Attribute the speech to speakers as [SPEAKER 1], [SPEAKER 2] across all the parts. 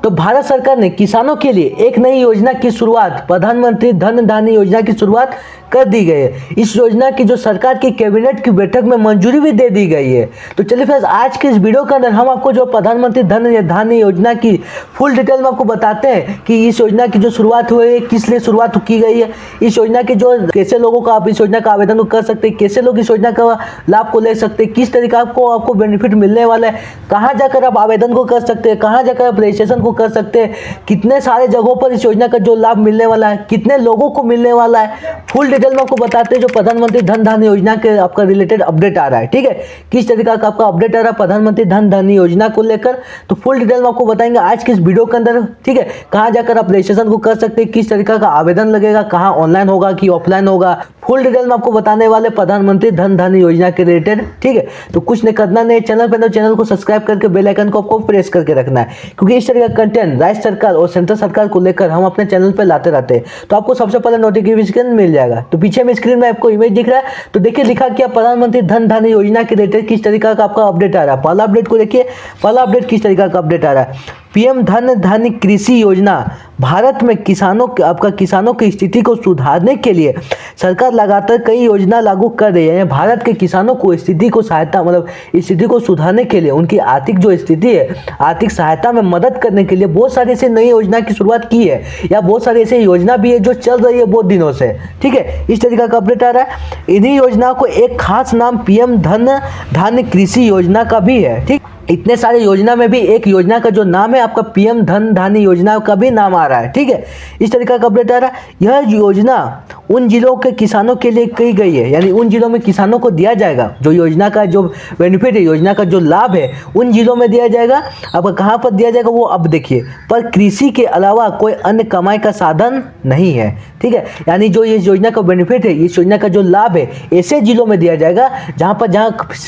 [SPEAKER 1] तो भारत सरकार ने किसानों के लिए एक नई योजना की शुरुआत, प्रधानमंत्री धन धान्य योजना की शुरुआत कर दी गई है। इस योजना की जो सरकार की कैबिनेट की बैठक में मंजूरी भी दे दी गई है। तो चलिए फ्रेंड्स, आज के इस वीडियो के अंदर हम आपको जो प्रधानमंत्री धन धान्य योजना की फुल डिटेल में आपको बताते हैं कि इस योजना की जो शुरुआत हुई है, किस लिए शुरुआत की गई है, इस योजना के जो कैसे लोगों को आप इस योजना का आवेदन कर सकते हैं, कैसे लोग इस योजना का लाभ को ले सकते हैं, किस तरीका आपको बेनिफिट मिलने वाला है, कहाँ जाकर आप आवेदन को कर सकते हैं, कहाँ जाकर आप रजिस्ट्रेशन को कर सकते हैं, कितने सारे जगहों पर इस योजना का जो लाभ मिलने वाला है, कितने लोगों को मिलने वाला है, फुल डिटेल में आपको बताते हैं। जो प्रधानमंत्री धन धान्य योजना के आपका रिलेटेड अपडेट आ रहा है, ठीक है, किस तरीका का आपका अपडेट आ रहा है प्रधानमंत्री धन धान्य योजना को लेकर, तो फुल डिटेल में आपको बताएंगे आज के इस वीडियो के अंदर, ठीक है। कहाँ जाकर आप रजिस्ट्रेशन को कर सकते हैं, किस तरीका का आवेदन लगेगा, कहाँ ऑनलाइन होगा कि ऑफलाइन होगा, फुल डिटेल में आपको बताने वाले प्रधानमंत्री धन धान्य योजना के रिलेटेड, ठीक है। तो कुछ नहीं करना नहीं, चैनल पर तो चैनल को सब्सक्राइब करके बेल आइकन को आपको प्रेस करके रखना है, क्योंकि इस तरह का कंटेंट राज्य सरकार और सेंट्रल सरकार को लेकर हम अपने चैनल पर लाते रहते हैं, तो आपको सबसे पहले नोटिफिकेशन मिल जाएगा। तो पीछे में स्क्रीन में आपको इमेज दिख रहा है, तो देखिए लिखा क्या प्रधानमंत्री धन धान्य योजना के रिलेटेड किस तरीका का आपका अपडेट आ रहा है। पहला अपडेट को देखिए, पहला अपडेट किस तरीका का अपडेट आ रहा है। पीएम धन धान्य कृषि योजना भारत में किसानों की स्थिति को सुधारने के लिए सरकार लगातार कई योजना लागू कर रही है। भारत के किसानों को स्थिति को सहायता स्थिति को सुधारने के लिए, उनकी आर्थिक जो स्थिति है, आर्थिक सहायता में मदद करने के लिए बहुत सारी ऐसी नई योजना की शुरुआत की है, या बहुत सारी ऐसी योजना भी है जो चल रही है बहुत दिनों से, ठीक है। इस तरीका का अपडेट आ रहा है। इन्हीं योजनाओं को एक खास नाम पीएम धन धान्य कृषि योजना का भी है, ठीक। इतने सारे योजना में भी एक योजना का जो नाम है आपका पीएम धन धान्य योजना का भी नाम आ रहा है, ठीक है। इस तरीका का अपडेट आ रहा है। यह योजना उन जिलों के किसानों के लिए की गई है, यानी उन जिलों में किसानों को दिया जाएगा जो योजना का जो बेनिफिट है, योजना का जो लाभ है उन जिलों में दिया जाएगा। अब कहाँ पर दिया जाएगा वो अब देखिए, पर कृषि के अलावा कोई अन्य कमाई का साधन नहीं है, ठीक है। यानी जो ये योजना का बेनिफिट है, इस योजना का जो लाभ है, ऐसे जिलों में दिया जाएगा जहाँ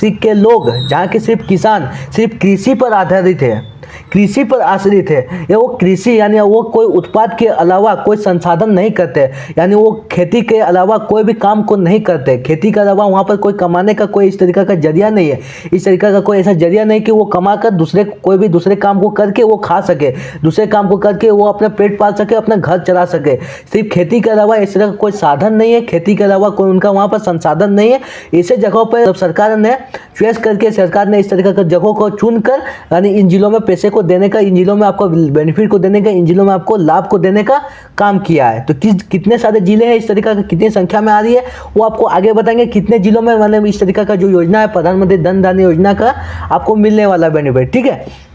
[SPEAKER 1] के लोग, जहाँ के सिर्फ किसान सिर्फ कृषि पर आधारित है, कृषि पर आश्रित है, या वो कृषि यानी वो कोई उत्पाद के अलावा कोई संसाधन नहीं करते, यानी वो खेती के अलावा कोई भी काम को नहीं करते, खेती के अलावा वहाँ पर कोई कमाने का कोई इस तरीका का जरिया नहीं है, इस तरीका का कोई ऐसा जरिया नहीं कि वो कमा कर कोई भी दूसरे काम को करके वो खा सके, दूसरे काम को करके वो अपना पेट पाल सके, अपना घर चला सके। सिर्फ खेती के अलावा इस तरह का कोई साधन नहीं है, खेती के अलावा कोई उनका वहाँ पर संसाधन नहीं है। ऐसे जगहों पर सरकार ने चॉइस करके, सरकार ने इस तरीका की जगहों को चुनकर, यानी इन जिलों में पैसे को देने का, इन जिलों में आपको बेनिफिट को देने का, इन जिलों में आपको लाभ को देने का काम किया है। तो कितने सारे जिले हैं, इस तरीका का कितनी संख्या में आ रही है वो आपको आगे बताएंगे। कितने जिलों में मतलब इस तरीका का जो योजना है प्रधानमंत्री धन धान्य योजना का आपको मिलने वाला बेनिफिट, ठीक है।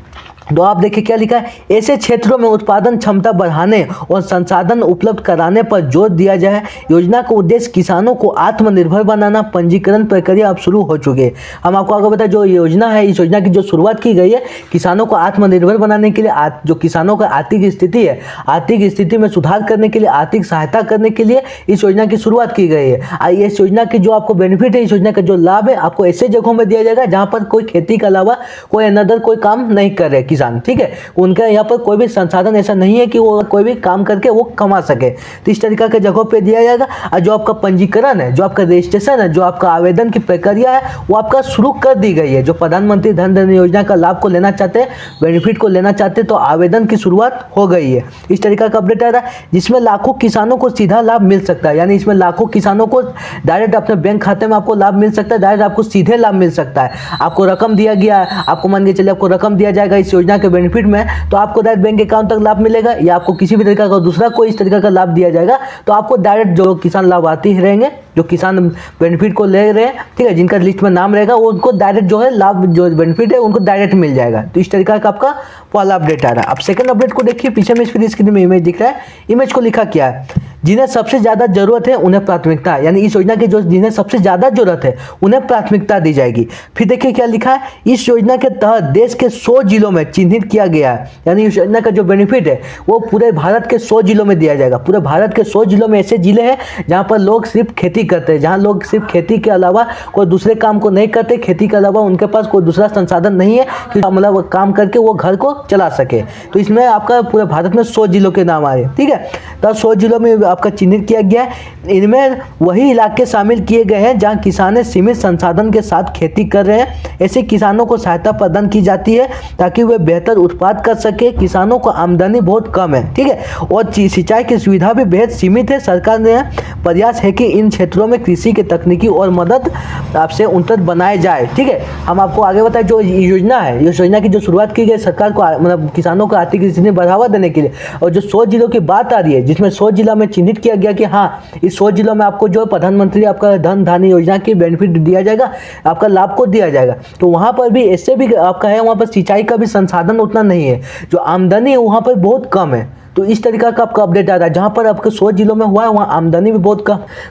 [SPEAKER 1] तो आप देखिए क्या लिखा है, ऐसे क्षेत्रों में उत्पादन क्षमता बढ़ाने और संसाधन उपलब्ध कराने पर जोर दिया जाए। योजना का उद्देश्य किसानों को आत्मनिर्भर बनाना। पंजीकरण प्रक्रिया अब शुरू हो चुकी है। हम आपको आगे बताएं, जो योजना है, इस योजना की जो शुरुआत की गई है किसानों को आत्मनिर्भर बनाने के लिए, जो किसानों का आर्थिक स्थिति है, आर्थिक स्थिति में सुधार करने के लिए, आर्थिक सहायता करने के लिए इस योजना की शुरुआत की गई है। इस योजना की जो आपको बेनिफिट है, इस योजना का जो लाभ है, आपको ऐसे जगहों में दिया जाएगा जहाँ पर कोई खेती के अलावा कोई अनदर कोई काम नहीं कर रहे किसान, ठीक है। उनका यहाँ पर कोई भी संसाधन ऐसा नहीं है कि वो कोई भी काम करके वो कमा सके, तो इस तरीका के जगहों पे दिया जाएगा। और जो आपका पंजीकरण है, जो आपका रजिस्ट्रेशन है, जो आपका आवेदन की प्रक्रिया है, वो आपका शुरू कर दी गई है। जो प्रधानमंत्री धन धान्य योजना का लाभ को लेना चाहते हैं, बेनिफिट को लेना चाहते हैं, तो आवेदन की शुरुआत हो गई है। इस तरीका का अपडेट आ रहा है, जिसमें लाखों किसानों को सीधा लाभ मिल सकता है, यानी इसमें लाखों किसानों को डायरेक्ट अपने बैंक खाते में आपको लाभ मिल सकता है, डायरेक्ट आपको सीधे लाभ मिल सकता है। आपको रकम दिया गया है, आपको मान के चलिए आपको रकम दिया जाएगा इस योजना के बेनिफिट में, तो आपको डायरेक्ट बैंक अकाउंट तक लाभ मिलेगा, या आपको किसी भी तरीका का दूसरा कोई इस तरीका का लाभ दिया जाएगा, तो आपको डायरेक्ट जो किसान लाभार्थी रहेंगे, जो किसान बेनिफिट को ले रहे हैं, ठीक है, जिनका लिस्ट में नाम रहेगा, वो उनको डायरेक्ट जो है लाभ, जो बेनिफिट है उनको डायरेक्ट मिल जाएगा। तो इस तरीका का आपका पहला अपडेट आ रहा है। अब सेकंड अपडेट को देखिए, पीछे में स्क्रीन में इमेज दिख रहा है, इमेज को लिखा क्या है, जिन्हें सबसे ज्यादा जरूरत है उन्हें प्राथमिकता, यानी इस योजना के जो जिन्हें सबसे ज्यादा जरूरत है उन्हें प्राथमिकता दी जाएगी। फिर देखिए क्या लिखा है, इस योजना के तहत देश के 100 जिलों में चिन्हित किया गया है, यानी इस योजना का जो बेनिफिट है वो पूरे भारत के 100 जिलों में दिया जाएगा। पूरे भारत के 100 जिलों में ऐसे जिले हैं जहाँ पर लोग सिर्फ खेती करते हैं, जहाँ लोग सिर्फ खेती के अलावा कोई दूसरे काम को नहीं करते, खेती के अलावा उनके पास कोई दूसरा संसाधन नहीं है कि मतलब काम करके वो घर को चला सके। तो इसमें आपका पूरे भारत में 100 जिलों के नाम आए, ठीक है। तो 100 जिलों में आपका चिन्हित किया गया है। इनमें वही इलाके शामिल किए गए हैं जहां किसान सीमित संसाधन के साथ खेती कर रहे हैं। ऐसे किसानों को सहायता प्रदान की जाती है ताकि वे बेहतर उत्पाद कर सके। किसानों को आमदनी बहुत कम है, ठीक है, और सिंचाई की सुविधा भी बेहद सीमित है। सरकार ने प्रयास है कि इन क्षेत्रों में कृषि के तकनीकी और मदद आपसे उन्नत बनाए जाए, ठीक है। हम आपको आगे बताएं जो योजना है, इस योजना की जो शुरुआत की गई सरकार को मतलब किसानों को आर्थिक स्थिति में बढ़ावा देने के लिए, और जो 100 जिलों की बात आ रही है जिसमें 100 जिला में चिन्हित किया गया कि हाँ इस 100 जिलों में आपको जो प्रधानमंत्री आपका धन धान्य योजना की बेनिफिट दिया जाएगा, आपका लाभ को दिया जाएगा। तो वहाँ पर भी इससे भी आपका है, वहाँ पर सिंचाई का भी संसाधन उतना नहीं है, जो आमदनी है वहाँ पर बहुत कम है। तो इस तरीका का आपका अपडेट आ रहा है, जहाँ पर आपके 100 जिलों में हुआ है वहाँ आमदनी भी बहुत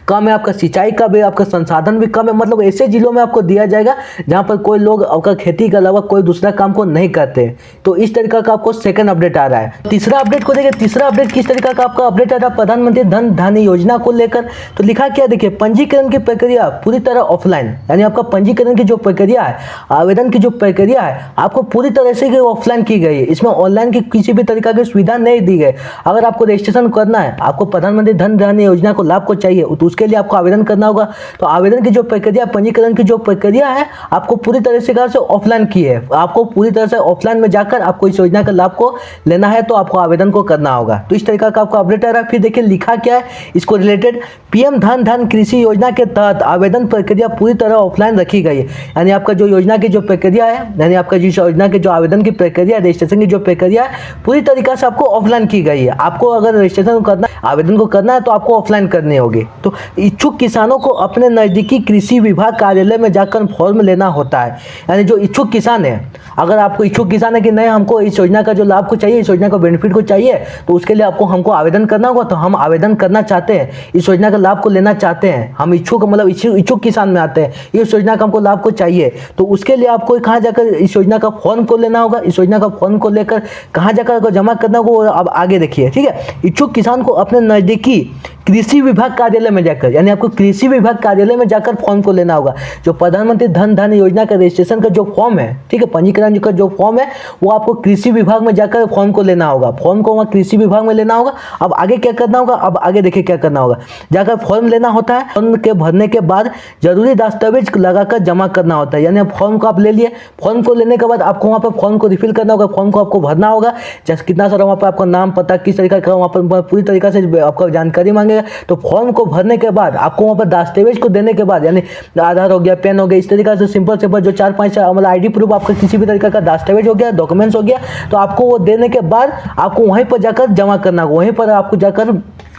[SPEAKER 1] कम है, आपका सिंचाई का भी आपका संसाधन भी कम है। मतलब ऐसे जिलों में आपको दिया जाएगा जहाँ पर कोई लोग आपका खेती के अलावा कोई दूसरा काम को नहीं करते। तो इस तरीका का आपको सेकंड अपडेट आ रहा है। तीसरा अपडेट को देखिए, तीसरा अपडेट किस तरीका का आपका अपडेट आ रहा है प्रधानमंत्री धन धान्य योजना को लेकर। तो लिखा क्या देखिए, पंजीकरण की प्रक्रिया पूरी तरह ऑफलाइन, यानी आपका पंजीकरण की जो प्रक्रिया है, आवेदन की जो प्रक्रिया है आपको पूरी तरह से ऑफलाइन की गई है। इसमें ऑनलाइन की किसी भी तरीका की सुविधा नहीं दी गई। अगर आपको रजिस्ट्रेशन करना है, आपको प्रधानमंत्री धन धान्य योजना को लाभ को चाहिए, तो उसके लिए आपको आवेदन करना होगा। तो आवेदन की जो प्रक्रिया, पंजीकरण की जो प्रक्रिया है आपको पूरी तरह से ऑफलाइन की है। आपको पूरी तरह से ऑफलाइन में जाकर आपको इस योजना के लाभ को लेना है तो आपको आवेदन को करना होगा। तो इस तरीका का आपको अपडेट आ रहा है। फिर देखिए लिखा क्या है इसको रिलेटेड, पीएम धन धान्य कृषि योजना के तहत आवेदन प्रक्रिया पूरी तरह ऑफलाइन रखी गई है। यानी आपका जो योजना की जो प्रक्रिया है, यानी आपका जिस योजना के जो आवेदन की प्रक्रिया, रजिस्ट्रेशन की जो प्रक्रिया है पूरी तरीका से आपको ऑफलाइन की गई है। आपको अगर रजिस्ट्रेशन करना, आवेदन को करना है तो आपको ऑफलाइन करनी होगी। तो इच्छुक किसानों को अपने नजदीकी कृषि विभाग कार्यालय में जाकर फॉर्म लेना होता है। यानी जो इच्छुक किसान है, अगर आपको इच्छुक किसान है कि नहीं हमको इस योजना का जो लाभ को चाहिए, इस योजना का बेनिफिट को चाहिए, तो उसके लिए हमको आवेदन करना होगा। तो हम आवेदन करना चाहते हैं, इस योजना का लाभ को लेना चाहते हैं, हम इच्छुक मतलब इच्छुक किसान में आते हैं, इस योजना का हमको लाभ को चाहिए, तो उसके लिए आपको कहाँ जाकर इस योजना का फॉर्म को लेना होगा। इस योजना का फॉर्म को लेकर कहाँ जाकर जमा करना होगा अब आगे देखिए, ठीक है। इच्छुक किसान को अपने नजदीकी कृषि विभाग कार्यालय में जाकर, यानी आपको कृषि विभाग कार्यालय में जाकर फॉर्म को लेना होगा। जो प्रधानमंत्री धन धान्य योजना का रजिस्ट्रेशन का जो फॉर्म है, ठीक है, पंजीकरण का जो फॉर्म है वो आपको कृषि विभाग में जाकर फॉर्म को लेना होगा। फॉर्म को वहाँ कृषि विभाग में लेना होगा। अब आगे क्या करना होगा, अब आगे देखिए क्या करना होगा। जाकर फॉर्म लेना होता है, फॉर्म के भरने के बाद जरूरी दस्तावेज लगाकर जमा करना होता है। यानी फॉर्म को आप ले लिए, फॉर्म को लेने के बाद आपको वहाँ पर फॉर्म को रिफिल करना होगा, फॉर्म को आपको भरना होगा। जैसे कितना सारा वहाँ पर आपका नाम, पता, किस तरीका का वहाँ पर पूरी तरीका से आपका जानकारी मांगेगा। तो फॉर्म को भरने के बाद आपको वहाँ पर दस्तावेज को देने के बाद, यानी आधार हो गया, पेन हो गया, इस तरीका से सिंपल जो 4-5 मतलब आईडी प्रूफ आपका किसी भी तरीका का दस्तावेज हो गया, डॉक्यूमेंट्स हो गया, तो आपको वो देने के बाद आपको वहीं पर जाकर जमा करना होगा, वहीं पर आपको जाकर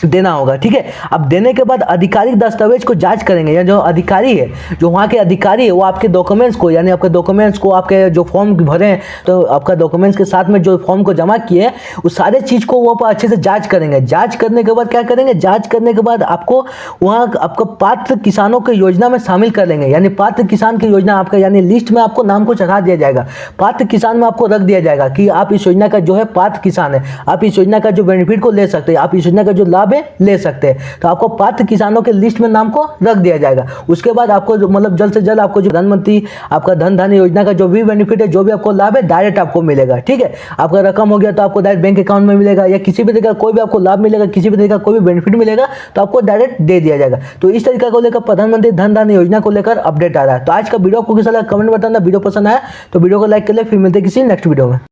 [SPEAKER 1] देना होगा, ठीक है। अब देने के बाद आधिकारिक दस्तावेज को जांच करेंगे, या जो अधिकारी है, जो वहाँ के अधिकारी है, वो आपके डॉक्यूमेंट्स को, यानी आपके डॉक्यूमेंट्स को, आपके जो फॉर्म भरे हैं तो आपका डॉक्यूमेंट्स के साथ में जो फॉर्म को जमा किए हैं उस सारे चीज़ को वो पर अच्छे से जांच करेंगे। जांच करने के बाद क्या करेंगे, जांच करने के बाद आपको वहाँ आपको पात्र किसानों की योजना में शामिल कर लेंगे। यानी पात्र किसान की योजना आपका, यानी लिस्ट में आपको नाम को चढ़ा दिया जाएगा, पात्र किसान में आपको रख दिया जाएगा कि आप इस योजना का जो है पात्र किसान है, आप इस योजना का जो बेनिफिट को ले सकते हैं, आप इस योजना का जो लाभ ले सकते हैं। तो आपको पात्र किसानों के लिस्ट में नाम को रख दिया जाएगा। उसके बाद आपको मतलब जल्द से जल्द आपको जो प्रधानमंत्री आपका धन धान्य योजना का जो भी बेनिफिट है, जो भी आपको लाभ है, डायरेक्ट आपको मिलेगा, ठीक है। आपका रकम हो गया तो आपको डायरेक्ट बैंक अकाउंट में मिलेगा, या किसी भी तरीका कोई भी आपको लाभ मिलेगा, किसी भी तरीका कोई भी बेनिफिट मिलेगा तो आपको डायरेक्ट दे दिया जाएगा। तो इस तरीका को लेकर प्रधानमंत्री धन धान्य योजना को लेकर अपडेट आ रहा है। तो आज का वीडियो आपको कैसा लगा कमेंट बताना। वीडियो पसंद आया तो वीडियो को लाइक कर ले। फिर मिलते हैं किसी नेक्स्ट वीडियो में।